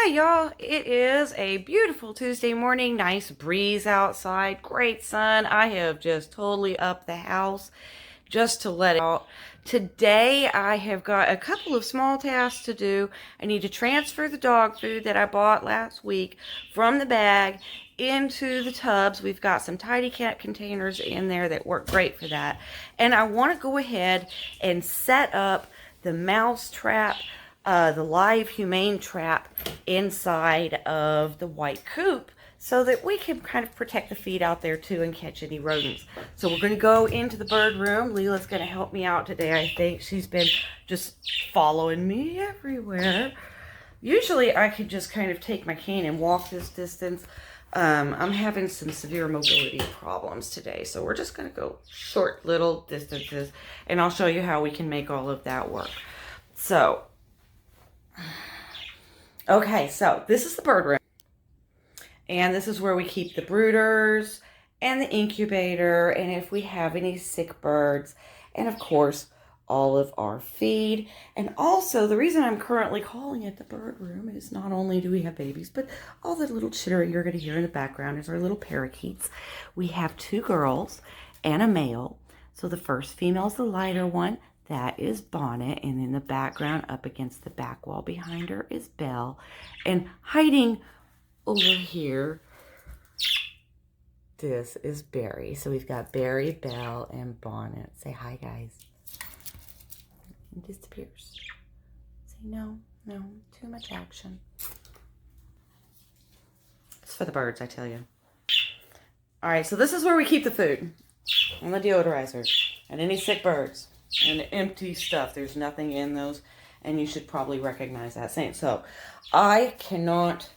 Hi, y'all. It is a beautiful Tuesday morning. Nice breeze outside. Great sun. I have just totally upped the house just to let it out. Today, I have got a couple of small tasks to do. I need to transfer the dog food that I bought last week from the bag into the tubs. We've got some Tidy Cat containers in there that work great for that. And I want to go ahead and set up the mouse trap, the live Humane trap inside of the white coop so that we can kind of protect the feed out there too and catch any rodents. So we're going to go into the bird room. Leela's going to help me out today, I think. She's been just following me everywhere. Usually I could just kind of take my cane and walk this distance. I'm having some severe mobility problems today, so we're just going to go short little distances, and I'll show you how we can make all of that work. So, okay, so this is the bird room, and this is where we keep the brooders and the incubator, and if we have any sick birds, and of course, all of our feed. And also, the reason I'm currently calling it the bird room is not only do we have babies, but all the little chittering you're going to hear in the background is our little parakeets. We have 2 girls and a male. So the first female is the lighter one. That is Bonnet. And in the background, up against the back wall behind her, is Belle. And hiding over here, this is Barry. So we've got Barry, Belle, and Bonnet. Say hi, guys. And disappears. Say no, too much action. It's for the birds, I tell you. All right, so this is where we keep the food and the deodorizer and any sick birds and empty stuff. There's nothing in those, and you should probably recognize that saying. So I cannot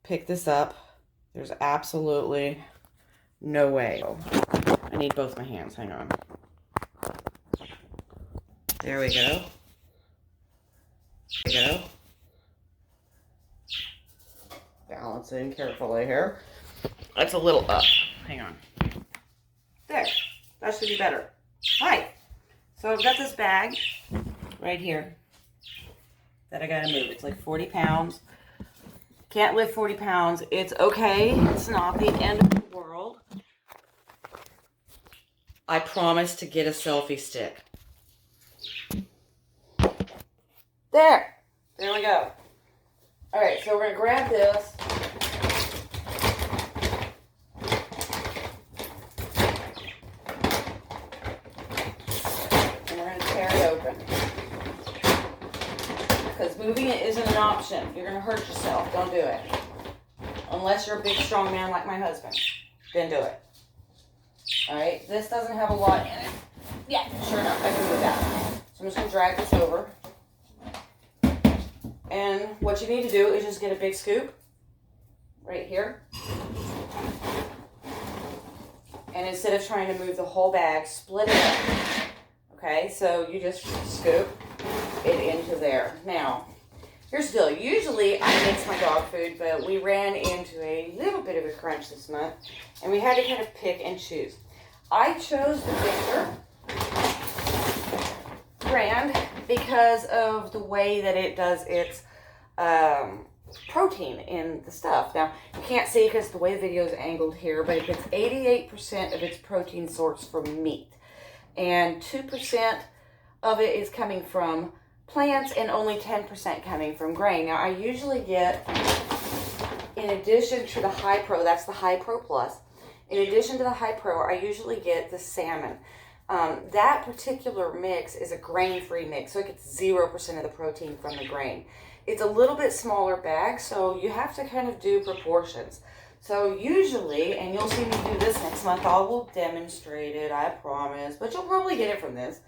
pick this up. There's absolutely no way. I need both my hands. Hang on. There we go. There we go. Balancing carefully here. That's a little up. Hang on. There. That should be better. Hi. So I've got this bag right here that I gotta move. It's like 40 pounds. Can't lift 40 pounds. It's okay. It's not the end of the world. I promise to get a selfie stick. There we go. All right, so we're gonna grab this. And we're gonna tear it open. Because moving it isn't an option. You're gonna hurt yourself. Don't do it. Unless you're a big, strong man like my husband. Then do it. All right, this doesn't have a lot in it. Yeah, sure enough, I can move that. So I'm just gonna drag this over. And what you need to do is just get a big scoop right here. And instead of trying to move the whole bag, split it up. Okay, so you just scoop it into there. Now, here's the deal. Usually I mix my dog food, but we ran into a little bit of a crunch this month, and we had to kind of pick and choose. I chose the Victor brand because of the way that it does its protein in the stuff. Now, you can't see because the way the video is angled here, but it gets 88% of its protein sourced from meat. And 2% of it is coming from plants and only 10% coming from grain. Now, I usually get, in addition to the High Pro, that's the High Pro Plus, in addition to the High Pro, I usually get the salmon. That particular mix is a grain-free mix, so it gets 0% of the protein from the grain. It's a little bit smaller bag, so you have to kind of do proportions. So usually, and you'll see me do this next month, I will demonstrate it, I promise, but you'll probably get it from this.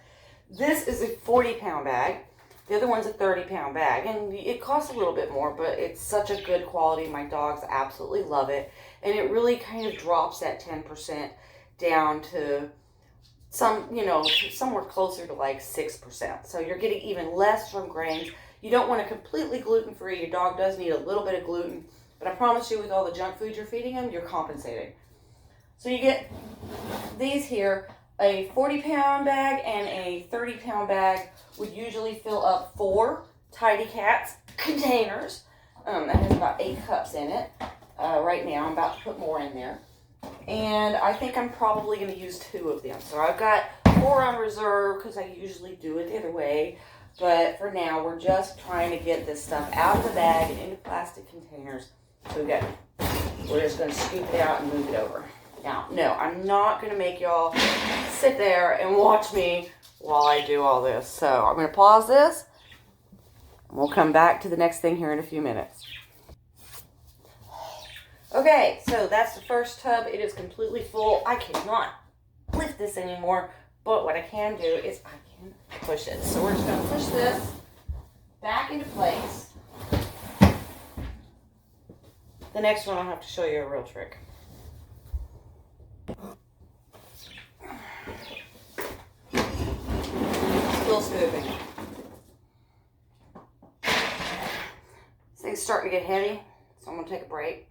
This is a 40-pound bag. The other one's a 30-pound bag, and it costs a little bit more, but it's such a good quality. My dogs absolutely love it, and it really kind of drops that 10% down to somewhere closer to like 6%. So you're getting even less from grains. You don't want it completely gluten-free. Your dog does need a little bit of gluten, but I promise you with all the junk food you're feeding them, you're compensating. So you get these here. A 40-pound bag and a 30-pound bag would usually fill up 4 Tidy Cats containers. That has about 8 cups in it. Right now, I'm about to put more in there. And I think I'm probably going to use 2 of them. So I've got 4 on reserve because I usually do it the other way. But for now, we're just trying to get this stuff out of the bag and into plastic containers. So we're just going to scoop it out and move it over. Now, no, I'm not going to make y'all sit there and watch me while I do all this. So I'm going to pause this. And we'll come back to the next thing here in a few minutes. Okay, so that's the first tub. It is completely full. I cannot lift this anymore, but what I can do is I can push it. So we're just going to push this back into place. The next one I'll have to show you a real trick. Still scooping. This thing's starting to get heavy, so I'm going to take a break.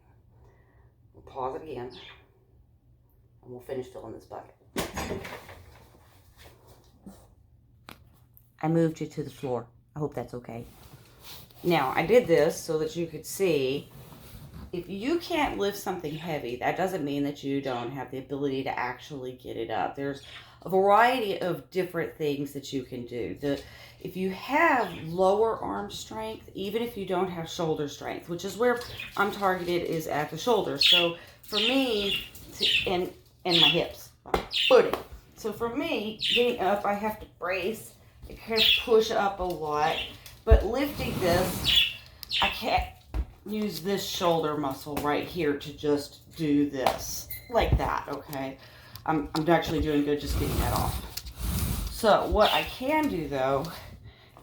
Pause it again, and we'll finish filling this bucket. I moved you to the floor. I hope that's okay. Now, I did this so that you could see, if you can't lift something heavy, that doesn't mean that you don't have the ability to actually get it up. There's a variety of different things that you can do. If you have lower arm strength, even if you don't have shoulder strength, which is where I'm targeted, is at the shoulder. So for me, and my hips, footing. So for me, getting up, I have to brace. I kind of push up a lot. But lifting this, I can't use this shoulder muscle right here to just do this. Like that, okay? I'm actually doing good just getting that off. So what I can do, though,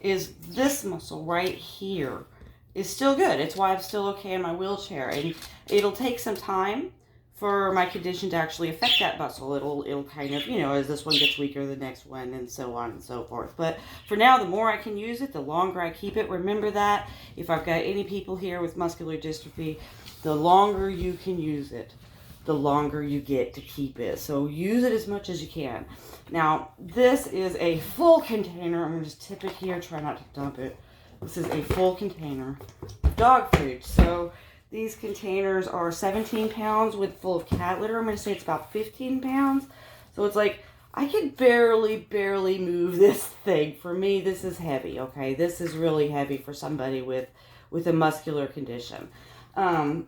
is this muscle right here is still good. It's why I'm still okay in my wheelchair. And it'll take some time for my condition to actually affect that muscle. It'll kind of, as this one gets weaker, the next one, and so on and so forth. But for now, the more I can use it, the longer I keep it. Remember that. If I've got any people here with muscular dystrophy, the longer you can use it, the longer you get to keep it. So use it as much as you can. Now, this is a full container. I'm going to just tip it here, try not to dump it. This is a full container of dog food. So these containers are 17 pounds with full of cat litter. I'm going to say it's about 15 pounds. So it's like, I can barely move this thing. For me, this is heavy, okay? This is really heavy for somebody with a muscular condition. But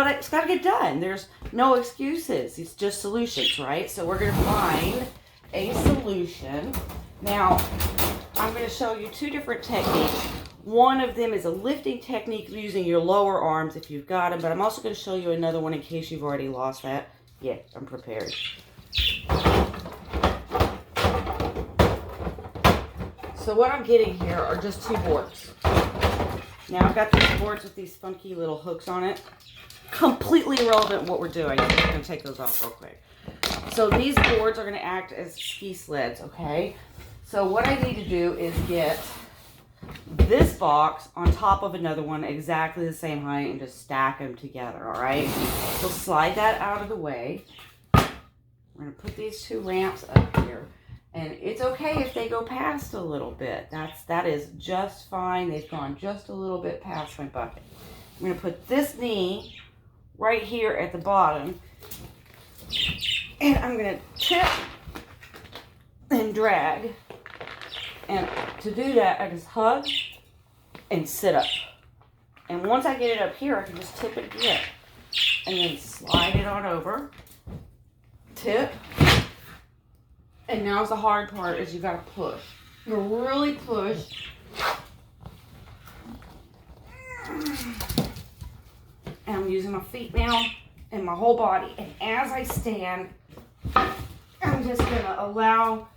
it's got to get done. There's no excuses. It's just solutions, right? So we're going to find a solution. Now, I'm going to show you 2 different techniques. One of them is a lifting technique using your lower arms if you've got them, but I'm also going to show you another one in case you've already lost that. Yeah, I'm prepared. So what I'm getting here are just 2 boards. Now I've got these boards with these funky little hooks on it. Completely irrelevant what we're doing. I'm just going to take those off real quick. So these boards are going to act as ski sleds, okay? So what I need to do is get this box on top of another one exactly the same height and just stack them together, all right? So slide that out of the way. We're going to put these 2 ramps up here. And it's okay if they go past a little bit. That is just fine. They've gone just a little bit past my bucket. I'm going to put this knee right here at the bottom. And I'm going to tip and drag. And to do that, I just hug and sit up. And once I get it up here, I can just tip it again. And then slide it on over. Tip. And now's the hard part, is you got to push. You really push. And I'm using my feet now and my whole body. And as I stand, I'm just going to allow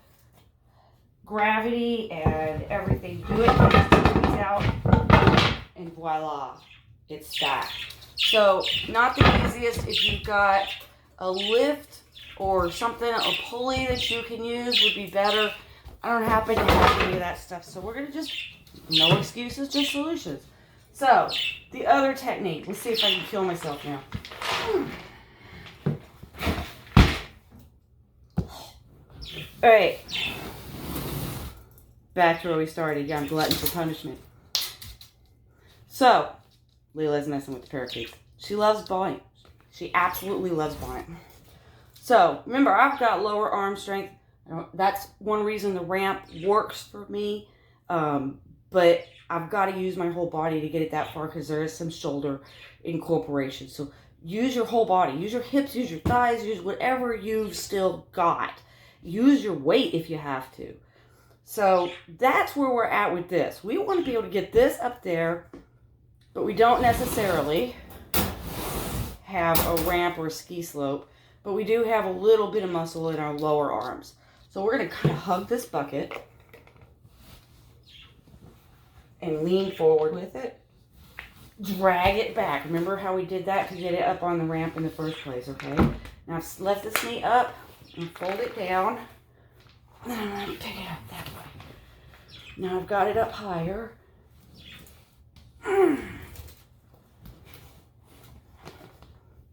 gravity and everything to do it. Just squeeze out. And voila, it's stacked. So, not the easiest. If you've got a lift or something, a pulley that you can use would be better. I don't happen to have any of that stuff, so we're going to just, no excuses, just solutions. So, the other technique, let's see if I can kill myself now. Alright, back to where we started. Yeah, I'm glutton for punishment. So, Layla's messing with the parakeets. She loves Bonnet. She absolutely loves Bonnet. So, remember, I've got lower arm strength. That's one reason the ramp works for me. But I've got to use my whole body to get it that far because there is some shoulder incorporation. So, use your whole body. Use your hips, use your thighs, use whatever you've still got. Use your weight if you have to. So, that's where we're at with this. We want to be able to get this up there, but we don't necessarily have a ramp or a ski slope. But we do have a little bit of muscle in our lower arms. So we're going to kind of hug this bucket and lean forward with it. Drag it back. Remember how we did that to get it up on the ramp in the first place, okay? Now I've left this knee up and fold it down. And then I'm going to pick it up that way. Now I've got it up higher.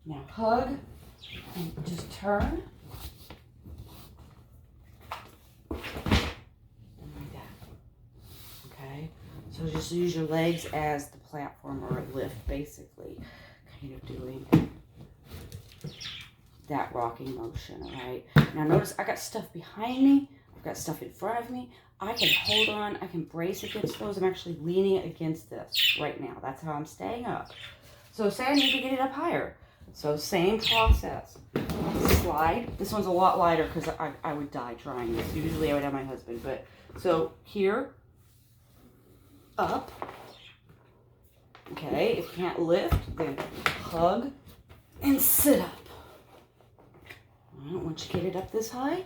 Now hug. And just turn. And like that. Okay? So just use your legs as the platform or a lift, basically. Kind of doing that rocking motion, alright? Now notice I got stuff behind me. I've got stuff in front of me. I can hold on. I can brace against those. I'm actually leaning against this right now. That's how I'm staying up. So say I need to get it up higher. So same process. Slide. This one's a lot lighter because I would die trying this. Usually I would have my husband. But so here, up. Okay, if you can't lift, then hug and sit up. All right, once you get it up this high,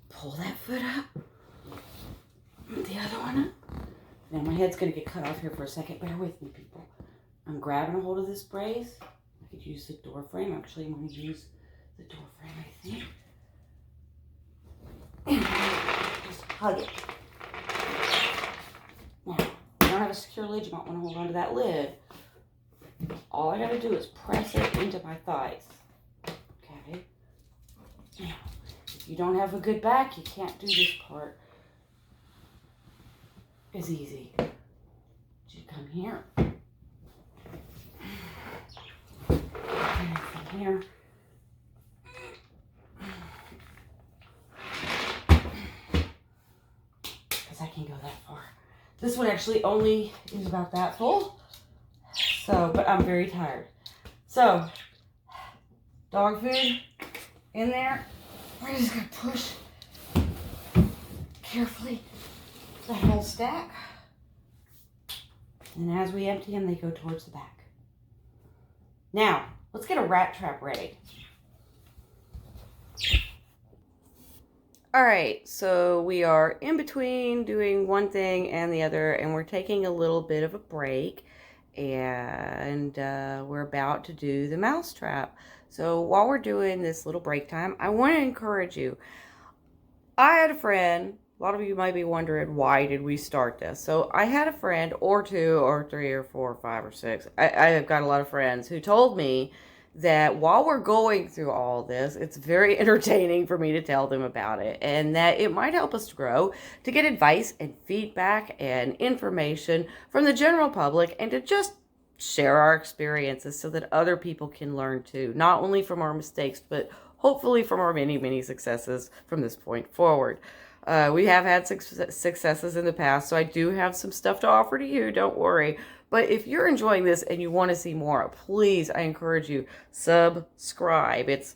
pull that foot up. The other one up. Now my head's going to get cut off here for a second. Bear with me, people. I'm grabbing a hold of this brace. I could use the door frame. Actually, I'm going to use the door frame, I think. And just hug it. Now, if you don't have a secure lid, you might want to hold on to that lid. All I got to do is press it into my thighs. Okay? Now, if you don't have a good back, you can't do this part. It's easy. You come here. From here. Because I can go that far. This one actually only is about that full. So, but I'm very tired. So, dog food in there. We're just going to push carefully the whole stack. And as we empty them, they go towards the back. Now, let's get a rat trap ready. All right, so we are in between doing one thing and the other, and we're taking a little bit of a break, and we're about to do the mouse trap. So while we're doing this little break time, I want to encourage you. I had a friend. A lot of you might be wondering, why did we start this? So I had a friend, or two, or three, or four, or five, or six. I have got a lot of friends who told me that while we're going through all this, it's very entertaining for me to tell them about it, and that it might help us to grow, to get advice and feedback and information from the general public, and to just share our experiences so that other people can learn too, not only from our mistakes, but hopefully from our many, many successes from this point forward. We have had successes in the past, so I do have some stuff to offer to you, don't worry. But if you're enjoying this and you want to see more, please, I encourage you, subscribe. It's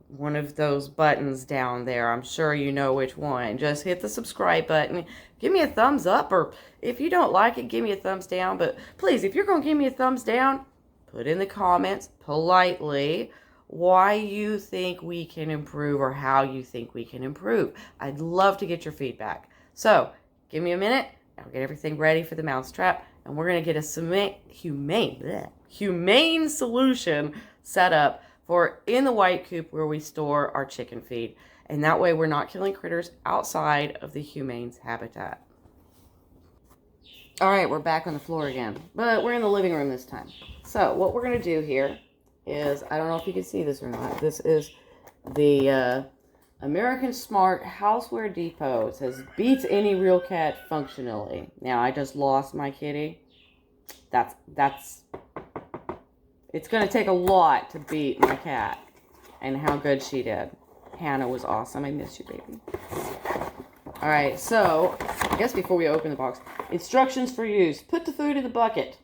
one of those buttons down there. I'm sure you know which one. Just hit the subscribe button. Give me a thumbs up, or if you don't like it, give me a thumbs down. But please, if you're going to give me a thumbs down, put in the comments politely why you think we can improve or how you think we can improve. I'd love to get your feedback. So give me a minute. I'll get everything ready for the mouse trap, and we're going to get a humane solution set up for in the white coop where we store our chicken feed. And that way we're not killing critters outside of the humane's habitat. All right, we're back on the floor again, but we're in the living room this time. So what we're going to do here is, I don't know if you can see this or not, this is the American Smart Houseware Depot. It says, beats any real cat functionally. Now, I just lost my kitty. it's going to take a lot to beat my cat and how good she did. Hannah was awesome. I miss you, baby. All right, so I guess before we open the box, instructions for use. Put the food in the bucket.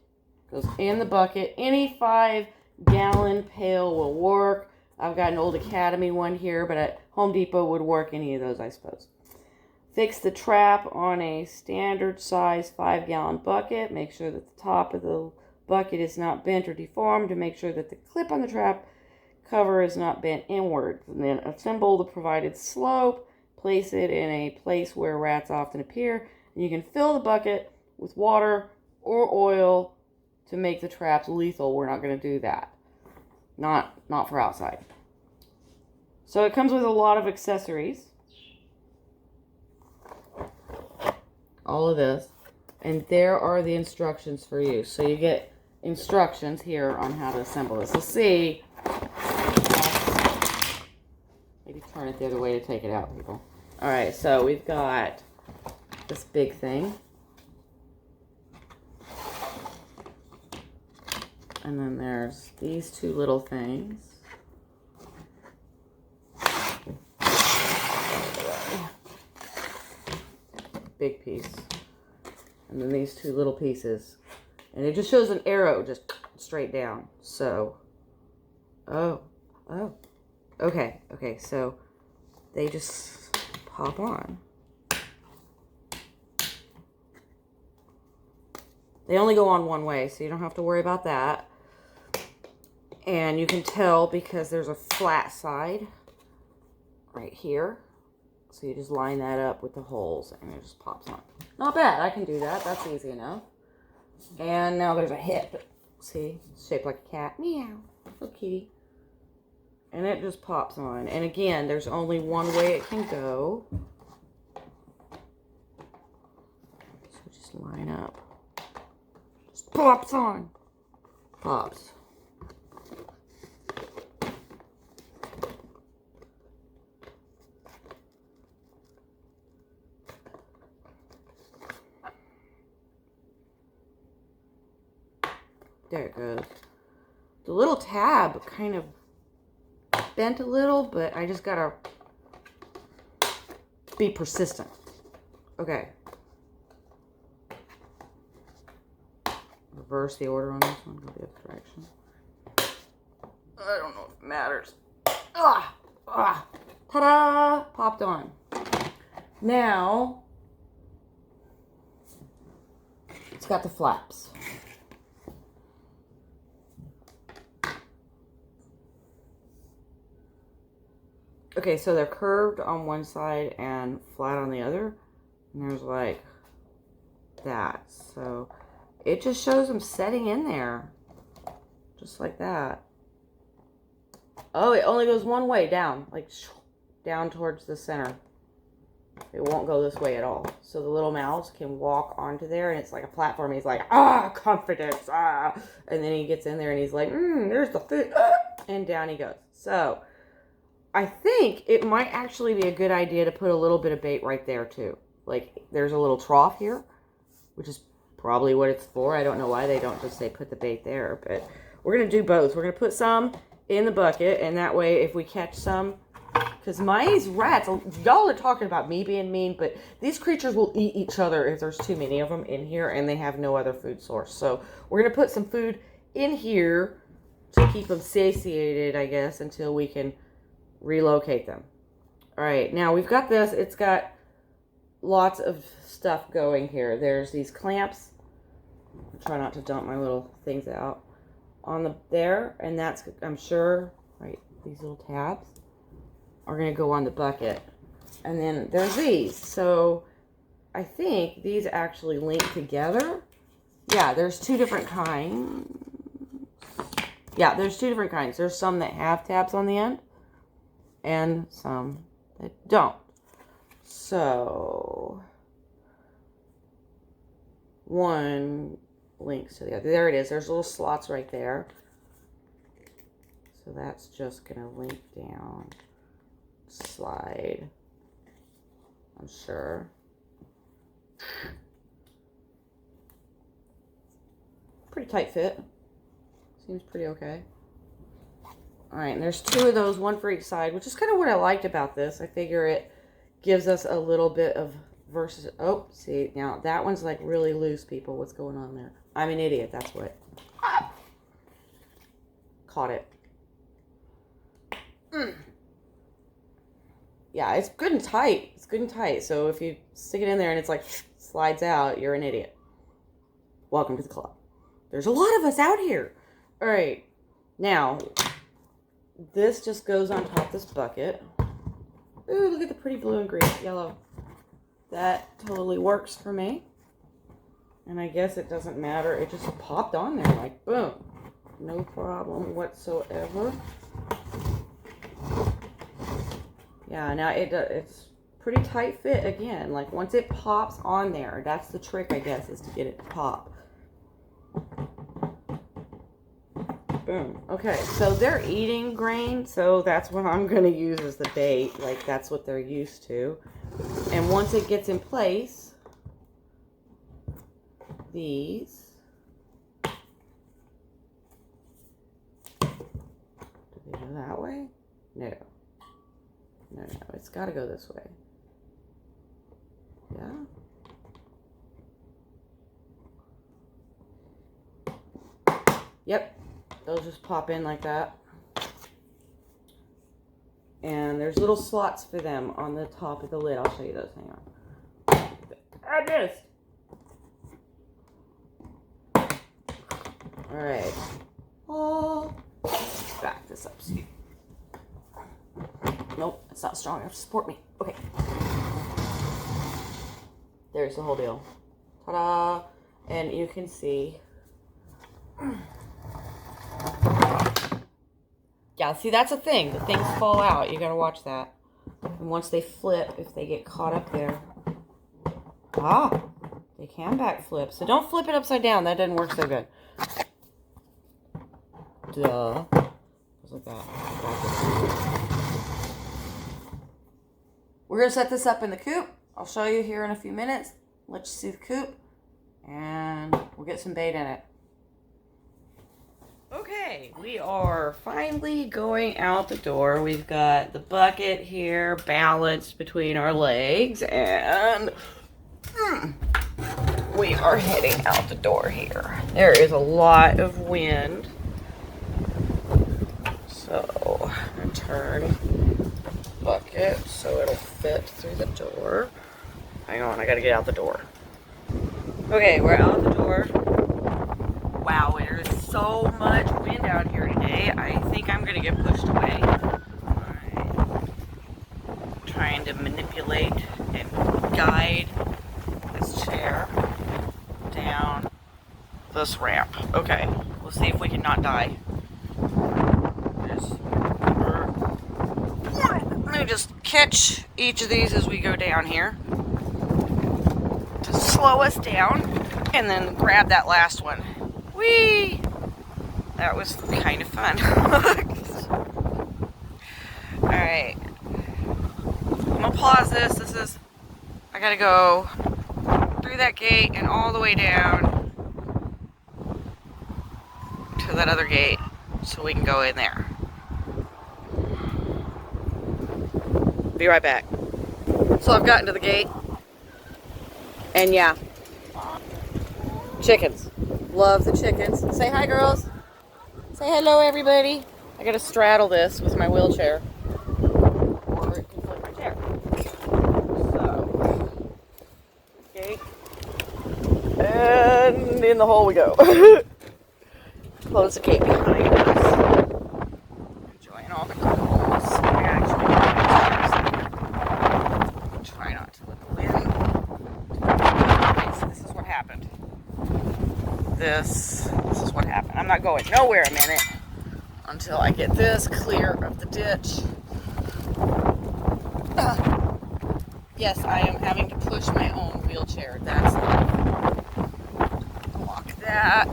Goes in the bucket. Any 5-gallon pail will work. I've got an old Academy one here, but at Home Depot would work any of those, I suppose. Fix the trap on a standard size 5-gallon bucket. Make sure that the top of the bucket is not bent or deformed, to make sure that the clip on the trap cover is not bent inward. And then assemble the provided slope. Place it in a place where rats often appear. And you can fill the bucket with water or oil to make the traps lethal. We're not going to do that. Not for outside. So it comes with a lot of accessories. All of this. And there are the instructions for use. So you get instructions here on how to assemble this. Let's see. Maybe turn it the other way to take it out, people. Alright, so we've got this big thing. And then there's these two little things. Big piece. And then these two little pieces. And it just shows an arrow just straight down. So, okay, so they just pop on. They only go on one way, so you don't have to worry about that. And you can tell because there's a flat side right here. So you just line that up with the holes and it just pops on. Not bad, I can do that. That's easy enough. And now there's a hip. See, it's shaped like a cat. Meow. Little kitty. And it just pops on. And again, there's only one way it can go. So just line up. Just pops on. Pops. There it goes. The little tab kind of bent a little, but I just gotta be persistent. Okay. Reverse the order on this one, go the other direction. I don't know if it matters. Ta-da! Popped on. Now, it's got the flaps. Okay, so they're curved on one side and flat on the other. And there's like that. So it just shows them setting in there. Just like that. Oh, it only goes one way down. Like down towards the center. It won't go this way at all. So the little mouse can walk onto there and it's like a platform. He's like, confidence, And then he gets in there and he's like, there's the food. And down he goes. So I think it might actually be a good idea to put a little bit of bait right there too. Like there's a little trough here, which is probably what it's for. I don't know why they don't just say put the bait there, but we're going to do both. We're going to put some in the bucket, and that way if we catch some, because these rats, y'all are talking about me being mean, but these creatures will eat each other if there's too many of them in here and they have no other food source. So we're going to put some food in here to keep them satiated, I guess, until we can relocate them. All right, now we've got this. It's got lots of stuff going here. There's these clamps. I'll try not to dump my little things out on there, and that's, I'm sure, right, these little tabs are going to go on the bucket. And then there's these. So I think these actually link together. Yeah, there's two different kinds. Yeah, there's two different kinds. There's some that have tabs on the end and some that don't. So one links to the other. There it is. There's little slots right there. So that's just going to link down, slide, I'm sure. pretty tight fit. Seems pretty okay. Alright, and there's 2 of those, 1 for each side, which is kind of what I liked about this. I figure it gives us a little bit of versus. Oh, see, now that one's like really loose, people. What's going on there? I'm an idiot, that's what. Caught it. Yeah, it's good and tight. It's good and tight. So if you stick it in there and it's like slides out, you're an idiot. Welcome to the club. There's a lot of us out here. All right. Now, this just goes on top of this bucket. Ooh, look at the pretty blue and green, yellow. That totally works for me. And I guess it doesn't matter. It just popped on there like boom. No problem whatsoever. Yeah, now it's pretty tight fit again. Like once it pops on there, that's the trick, I guess, is to get it to pop. Boom. Okay, so they're eating grain, so that's what I'm going to use as the bait. Like that's what they're used to. And once it gets in place, these. Do they go that way? No. No, it's got to go this way. Yeah. Yep. They'll just pop in like that. And there's little slots for them on the top of the lid. I'll show you those. Hang on. I missed. All right. Oh, back this up. See. Nope, it's not strong enough to support me. Okay. There's the whole deal. Ta-da! And you can see. Yeah, see, that's a thing. The things fall out. You gotta watch that. And once they flip, if they get caught up there. Ah! They can backflip. So don't flip it upside down. That doesn't work so good. Duh. Just like that. We're going to set this up in the coop. I'll show you here in a few minutes. Let you see the coop. And we'll get some bait in it. Okay, we are finally going out the door. We've got the bucket here balanced between our legs. And we are heading out the door here. There is a lot of wind. So I'm going to turn bucket so it'll fit through the door. Hang on, I gotta get out the door. Okay, we're out the door. Wow, there is so much wind out here today. I think I'm gonna get pushed away. Alright. Trying to manipulate and guide this chair down this ramp. Okay, we'll see if we can not die. Let me just catch each of these as we go down here to slow us down, and then grab that last one. Whee! That was kind of fun. Alright. I'm gonna pause this. I gotta go through that gate and all the way down to that other gate so we can go in there. Be right back. So I've gotten to the gate, and yeah, chickens. Love the chickens. Say hi, girls. Say hello, everybody. I gotta straddle this with my wheelchair, or it can flip my chair. So, gate, and in the hole we go. Close the gate behind us. Enjoying all the calls. Try not to let the wind. Okay, so this is what happened. This is what happened. I'm not going nowhere a minute until I get this clear of the ditch. Yes, I am having to push my own wheelchair. That's lock that.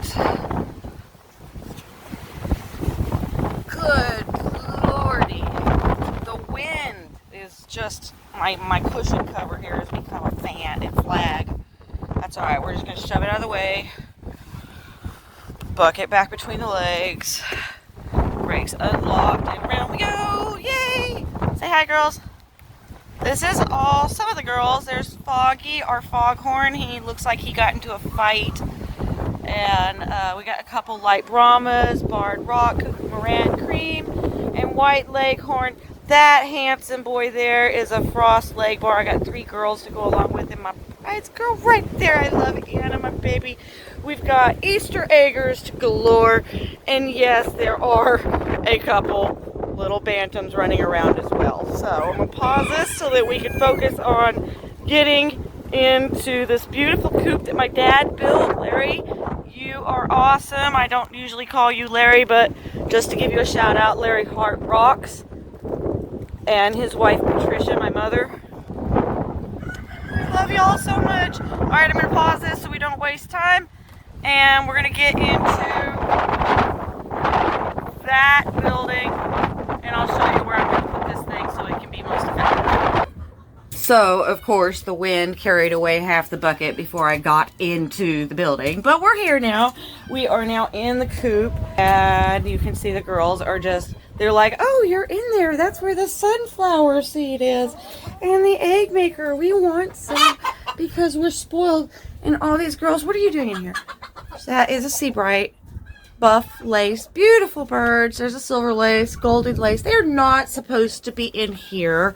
Good lordy. The wind is just, my cushion cover here has become a fan and flag. That's alright, we're just going to shove it out of the way. bucket back between the legs. Brakes unlocked, and around we go. Yay! Say hi, girls. This is all some of the girls. There's Foggy, our foghorn. He looks like he got into a fight. And we got a couple light Brahmas, barred rock, cuckoo Moran cream, and white leghorn. That handsome boy there is a frost leg bar. I got 3 girls to go along with him. My bride's girl right there. I love Anna, my baby. We've got Easter eggers to galore. And yes, there are a couple little bantams running around as well. So I'm going to pause this so that we can focus on getting into this beautiful coop that my dad built. Larry, you are awesome. I don't usually call you Larry, but just to give you a shout out, Larry Hart rocks. And his wife Patricia, my mother. I love y'all so much. Alright, I'm going to pause this so we don't waste time. And we're going to get into that building. And I'll show you where I'm going to put this thing so it can be most effective. So, of course, the wind carried away half the bucket before I got into the building. But we're here now. We are now in the coop. And you can see the girls are just... They're like, oh, you're in there. That's where the sunflower seed is. And the egg maker. We want some because we're spoiled. And all these girls, what are you doing in here? That is a sea bright, buff lace, beautiful birds. There's a silver lace, golden lace. They're not supposed to be in here,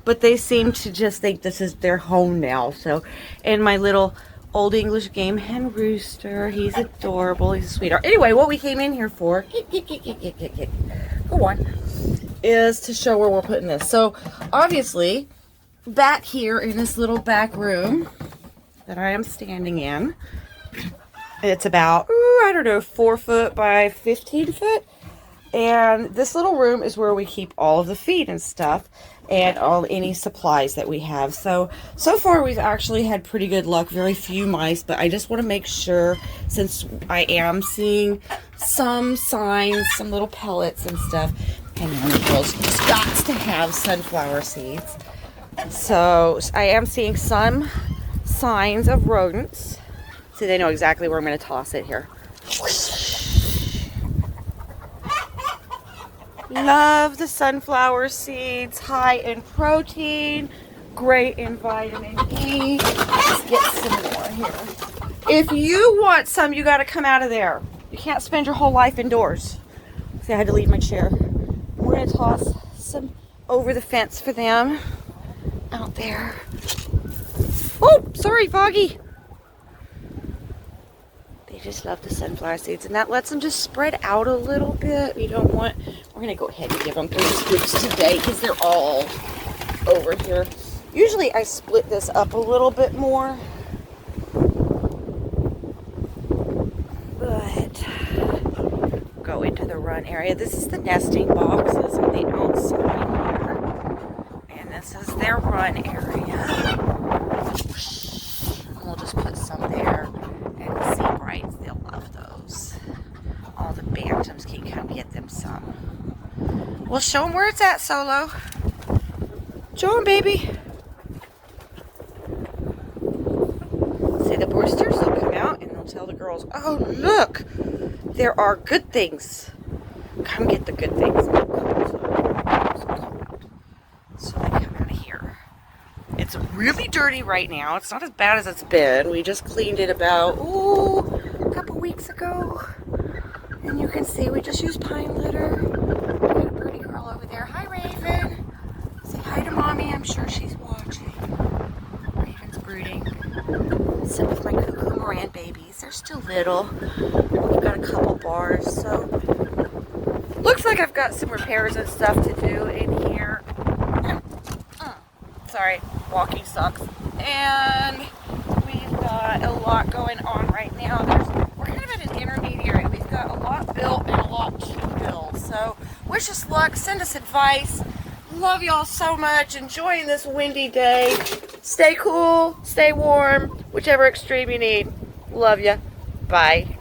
but they seem to just think this is their home now. So, and my little Old English game hen rooster. He's adorable. He's a sweetheart. Anyway, what we came in here for, go on, is to show where we're putting this. So, obviously, back here in this little back room that I am standing in, it's about, I don't know, 4 foot by 15 foot. And this little room is where we keep all of the feed and stuff and any supplies that we have. So far we've actually had pretty good luck. Very few mice, but I just want to make sure, since I am seeing some signs, some little pellets and stuff. And then the girls just got to have sunflower seeds. So I am seeing some signs of rodents. So they know exactly where I'm going to toss it here. Love the sunflower seeds, high in protein, great in vitamin E. Let's get some more here. If you want some, you got to come out of there. You can't spend your whole life indoors. See, I had to leave my chair. We're going to toss some over the fence for them out there. Oh, sorry, Foggy. They just love the sunflower seeds, and that lets them just spread out a little bit. We're going to go ahead and give them 3 scoops today because they're all over here. Usually I split this up a little bit more, but go into the run area. This is the nesting boxes on the outside here, and this is their run area. We'll just put some there. And the sea brights, they'll love those. All the bantams can come get them some. We'll show them where it's at, Solo. Show them, baby. See the roosters? They'll come out and they'll tell the girls, oh, look, there are good things. Come get the good things. So they come out of here. It's really dirty right now. It's not as bad as it's been. We just cleaned it about, a couple weeks ago. And you can see we just used pine litter. We got a pretty girl over there. Hi, Raven. Say hi to Mommy. I'm sure she's watching. Raven's brooding. Sit with my cuckoo Moran babies. They're still little. We've got a couple bars, so looks like I've got some repairs and stuff to do in here. Sorry, walking sucks. And we've got a lot going on right now. We're kind of at an intermediary. We've got a lot built and a lot to build. So wish us luck, send us advice. Love y'all so much. Enjoying this windy day. Stay cool, stay warm, whichever extreme you need. Love ya. Bye.